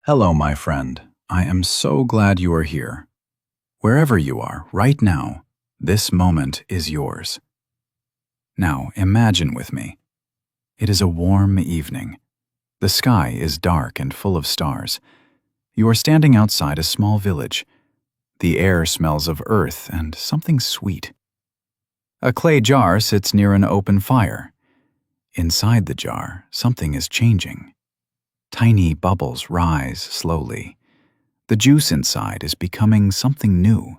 Hello, my friend. I am so glad you are here. Wherever you are, right now, this moment is yours. Now, imagine with me. It is a warm evening. The sky is dark and full of stars. You are standing outside a small village. The air smells of earth and something sweet. A clay jar sits near an open fire. Inside the jar, something is changing. Tiny bubbles rise slowly. The juice inside is becoming something new.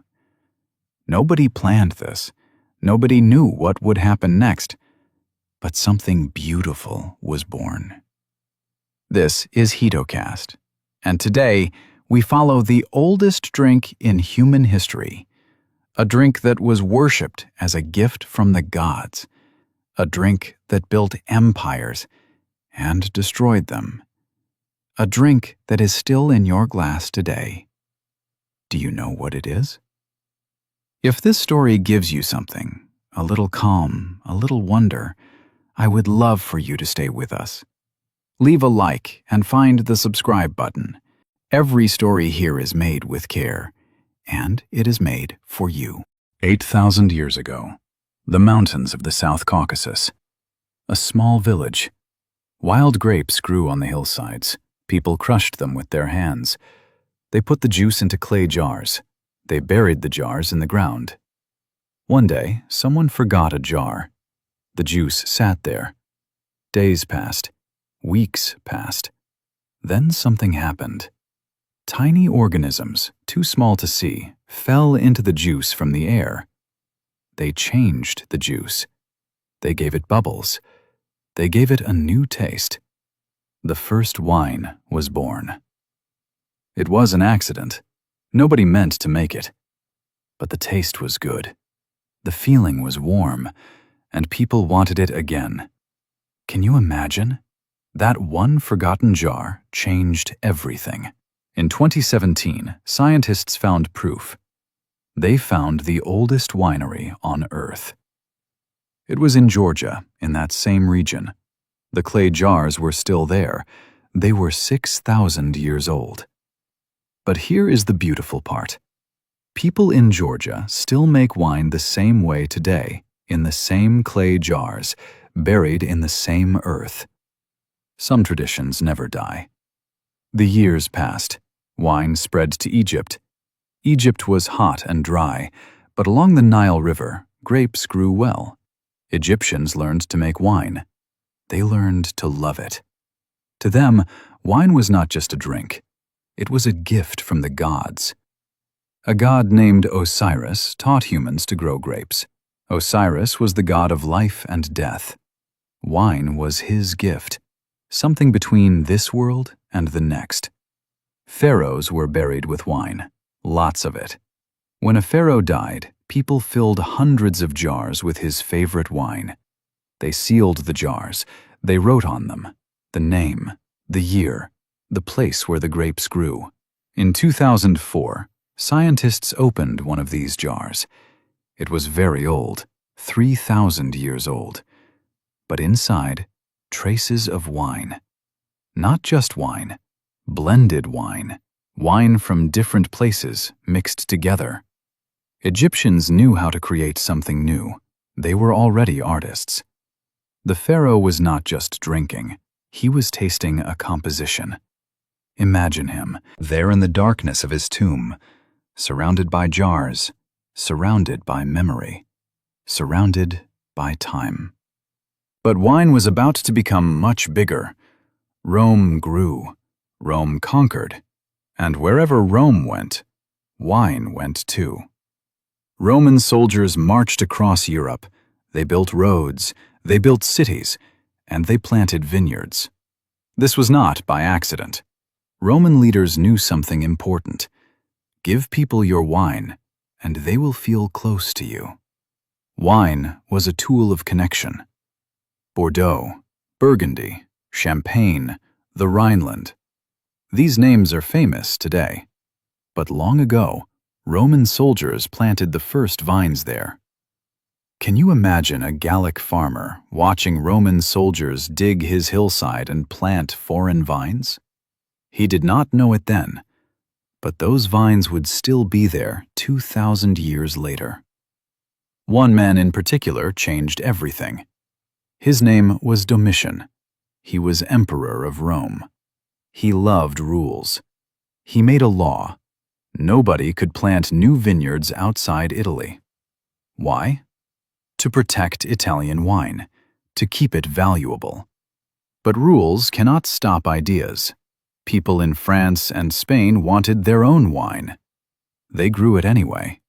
Nobody planned this. Nobody knew what would happen next. But something beautiful was born. This is HitoCast, and today we follow the oldest drink in human history. A drink that was worshipped as a gift from the gods. A drink that built empires and destroyed them. A drink that is still in your glass today. Do you know what it is? If this story gives you something, a little calm, a little wonder, I would love for you to stay with us. Leave a like and find the subscribe button. Every story here is made with care, and it is made for you. 8,000 years ago, the mountains of the South Caucasus. A small village. Wild grapes grew on the hillsides. People crushed them with their hands. They put the juice into clay jars. They buried the jars in the ground. One day, someone forgot a jar. The juice sat there. Days passed. Weeks passed. Then something happened. Tiny organisms, too small to see, fell into the juice from the air. They changed the juice. They gave it bubbles. They gave it a new taste. The first wine was born. It was an accident. Nobody meant to make it. But the taste was good. The feeling was warm, and people wanted it again. Can you imagine? That one forgotten jar changed everything. In 2017, scientists found proof. They found the oldest winery on Earth. It was in Georgia, in that same region. The clay jars were still there. They were 6,000 years old. But here is the beautiful part. People in Georgia still make wine the same way today, in the same clay jars, buried in the same earth. Some traditions never die. The years passed. Wine spread to Egypt. Egypt was hot and dry, but along the Nile River, grapes grew well. Egyptians learned to make wine. They learned to love it. To them, wine was not just a drink. It was a gift from the gods. A god named Osiris taught humans to grow grapes. Osiris was the god of life and death. Wine was his gift, something between this world and the next. Pharaohs were buried with wine, lots of it. When a pharaoh died, people filled hundreds of jars with his favorite wine. They sealed the jars. They wrote on them the name, the year, the place where the grapes grew. In 2004, scientists opened one of these jars. It was very old, 3,000 years old. But inside, traces of wine. Not just wine, blended wine. Wine from different places mixed together. Egyptians knew how to create something new. They were already artists. The pharaoh was not just drinking. He was tasting a composition. Imagine him, there in the darkness of his tomb, surrounded by jars, surrounded by memory, surrounded by time. But wine was about to become much bigger. Rome grew. Rome conquered. And wherever Rome went, wine went too. Roman soldiers marched across Europe. They built roads. They built cities, and they planted vineyards. This was not by accident. Roman leaders knew something important. Give people your wine, and they will feel close to you. Wine was a tool of connection. Bordeaux, Burgundy, Champagne, the Rhineland. These names are famous today. But long ago, Roman soldiers planted the first vines there. Can you imagine a Gallic farmer watching Roman soldiers dig his hillside and plant foreign vines? He did not know it then, but those vines would still be there 2,000 years later. One man in particular changed everything. His name was Domitian. He was emperor of Rome. He loved rules. He made a law. Nobody could plant new vineyards outside Italy. Why? To protect Italian wine, to keep it valuable. But rules cannot stop ideas. People in France and Spain wanted their own wine. They grew it anyway,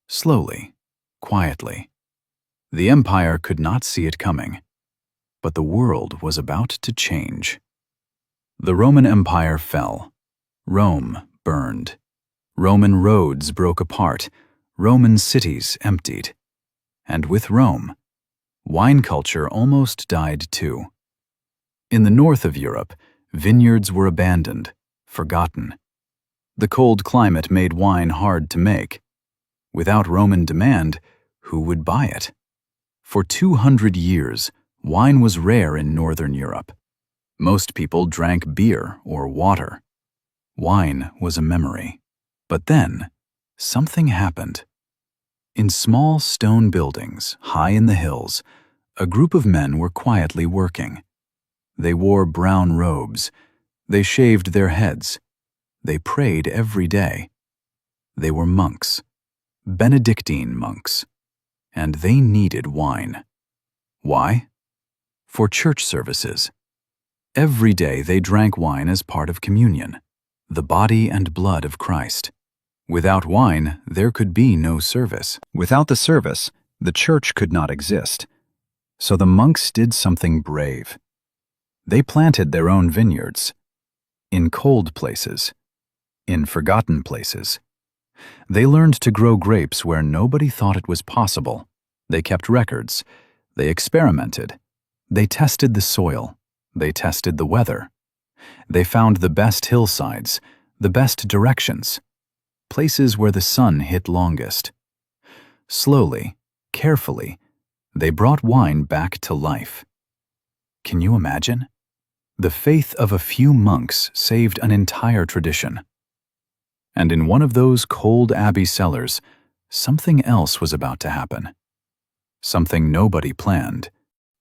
slowly, quietly. The empire could not see it coming, but the world was about to change. The Roman Empire fell. Rome burned. Roman roads broke apart. Roman cities emptied. And with Rome, wine culture almost died too. In the north of Europe, vineyards were abandoned, forgotten. The cold climate made wine hard to make. Without Roman demand, who would buy it? For 200 years, wine was rare in northern Europe. Most people drank beer or water. Wine was a memory. But then, something happened. In small stone buildings, high in the hills, a group of men were quietly working. They wore brown robes. They shaved their heads. They prayed every day. They were monks, Benedictine monks, and they needed wine. Why? For church services. Every day they drank wine as part of communion, the body and blood of Christ. Without wine, there could be no service. Without the service, the church could not exist. So the monks did something brave. They planted their own vineyards. In cold places. In forgotten places. They learned to grow grapes where nobody thought it was possible. They kept records. They experimented. They tested the soil. They tested the weather. They found the best hillsides, the best directions, places where the sun hit longest. Slowly, carefully, they brought wine back to life. Can you imagine? The faith of a few monks saved an entire tradition. And in one of those cold abbey cellars, something else was about to happen. Something nobody planned,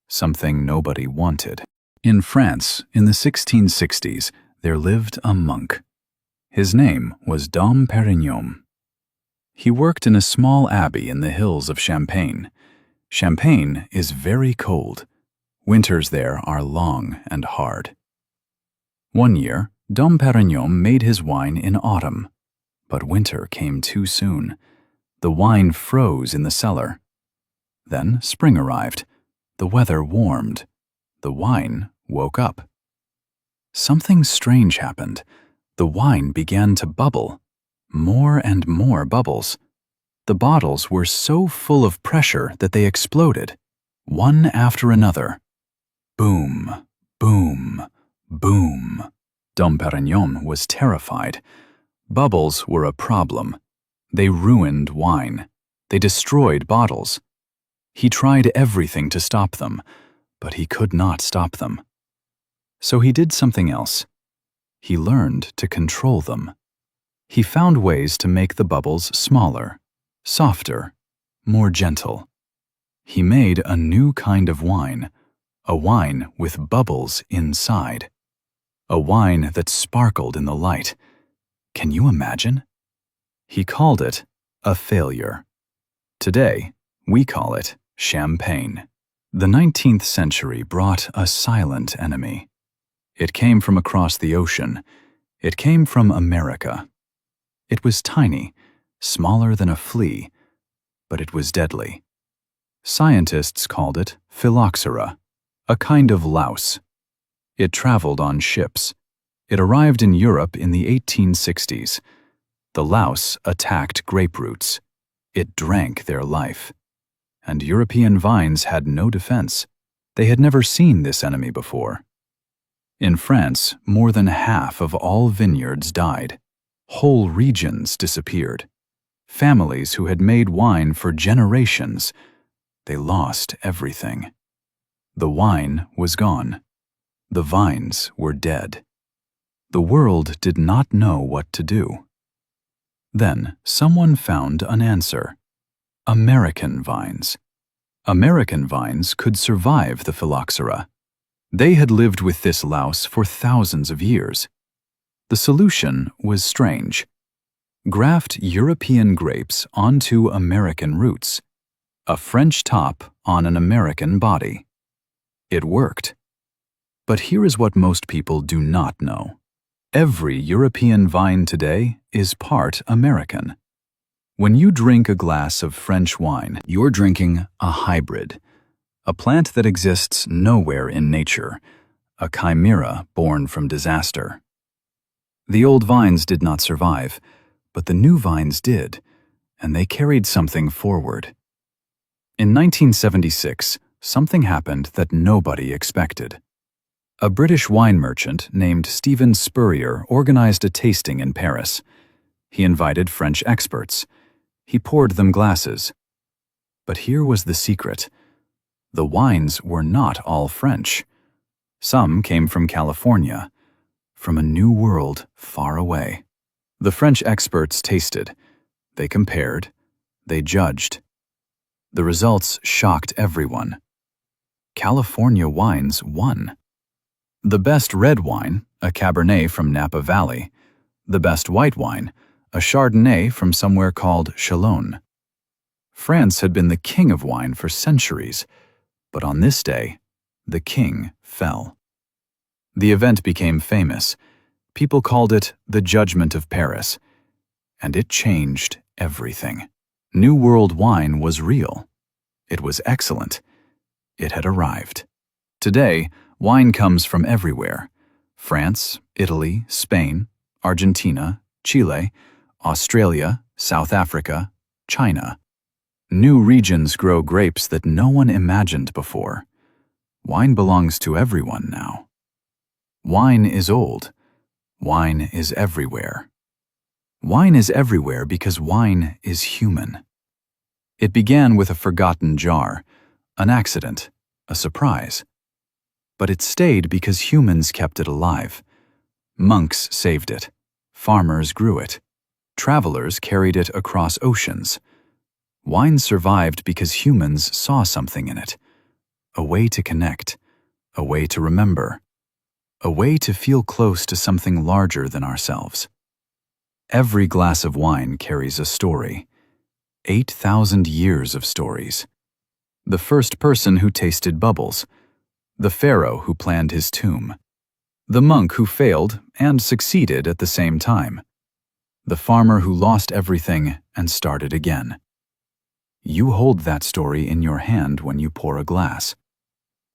something nobody wanted. In France, in the 1660s, there lived a monk. His name was Dom Perignon. He worked in a small abbey in the hills of Champagne. Champagne is very cold. Winters there are long and hard. One year, Dom Perignon made his wine in autumn, but winter came too soon. The wine froze in the cellar. Then spring arrived. The weather warmed. The wine woke up. Something strange happened. The wine began to bubble. More and more bubbles. The bottles were so full of pressure that they exploded, one after another. Boom, boom, boom. Dom Perignon was terrified. Bubbles were a problem. They ruined wine. They destroyed bottles. He tried everything to stop them, but he could not stop them. So he did something else. He learned to control them. He found ways to make the bubbles smaller, softer, more gentle. He made a new kind of wine, a wine with bubbles inside. A wine that sparkled in the light. Can you imagine? He called it a failure. Today, we call it champagne. The 19th century brought a silent enemy. It came from across the ocean. It came from America. It was tiny, smaller than a flea, but it was deadly. Scientists called it phylloxera, a kind of louse. It traveled on ships. It arrived in Europe in the 1860s. The louse attacked grape roots. It drank their life. And European vines had no defense. They had never seen this enemy before. In France, more than half of all vineyards died. Whole regions disappeared. Families who had made wine for generations, they lost everything. The wine was gone. The vines were dead. The world did not know what to do. Then someone found an answer. American vines. American vines could survive the phylloxera. They had lived with this louse for thousands of years. The solution was strange. Graft European grapes onto American roots. A French top on an American body. It worked. But here is what most people do not know. Every European vine today is part American. When you drink a glass of French wine, you're drinking a hybrid, a plant that exists nowhere in nature, a chimera born from disaster. The old vines did not survive, but the new vines did, and they carried something forward. In 1976, something happened that nobody expected. A British wine merchant named Stephen Spurrier organized a tasting in Paris. He invited French experts. He poured them glasses. But here was the secret. The wines were not all French. Some came from California, from a new world far away. The French experts tasted. They compared. They judged. The results shocked everyone. California wines won. The best red wine, a Cabernet from Napa Valley. The best white wine, a Chardonnay from somewhere called Chalon. France had been the king of wine for centuries, but on this day, the king fell. The event became famous. People called it the Judgment of Paris, and it changed everything. New World wine was real. It was excellent. It had arrived. Today, wine comes from everywhere. France, Italy, Spain, Argentina, Chile, Australia, South Africa, China. New regions grow grapes that no one imagined before. Wine belongs to everyone now. Wine is old. Wine is everywhere. Wine is everywhere because wine is human. It began with a forgotten jar, an accident, a surprise. But it stayed because humans kept it alive. Monks saved it. Farmers grew it. Travelers carried it across oceans. Wine survived because humans saw something in it. A way to connect. A way to remember. A way to feel close to something larger than ourselves. Every glass of wine carries a story. 8,000 years of stories. The first person who tasted bubbles. The pharaoh who planned his tomb. The monk who failed and succeeded at the same time. The farmer who lost everything and started again. You hold that story in your hand when you pour a glass.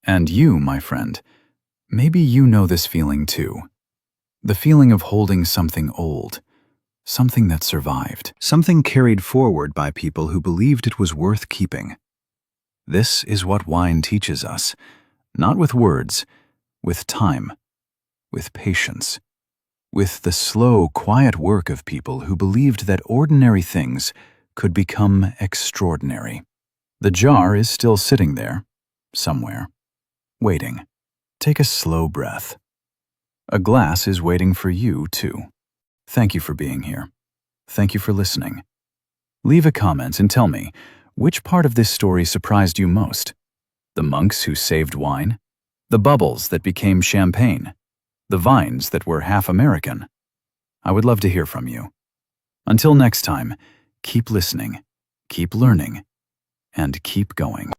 And you, my friend, maybe you know this feeling too. The feeling of holding something old, something that survived, something carried forward by people who believed it was worth keeping. This is what wine teaches us. Not with words, with time, with patience, with the slow, quiet work of people who believed that ordinary things could become extraordinary. The jar is still sitting there, somewhere, waiting. Take a slow breath. A glass is waiting for you, too. Thank you for being here. Thank you for listening. Leave a comment and tell me, which part of this story surprised you most? The monks who saved wine? The bubbles that became champagne? The vines that were half American? I would love to hear from you. Until next time, keep listening, keep learning, and keep going.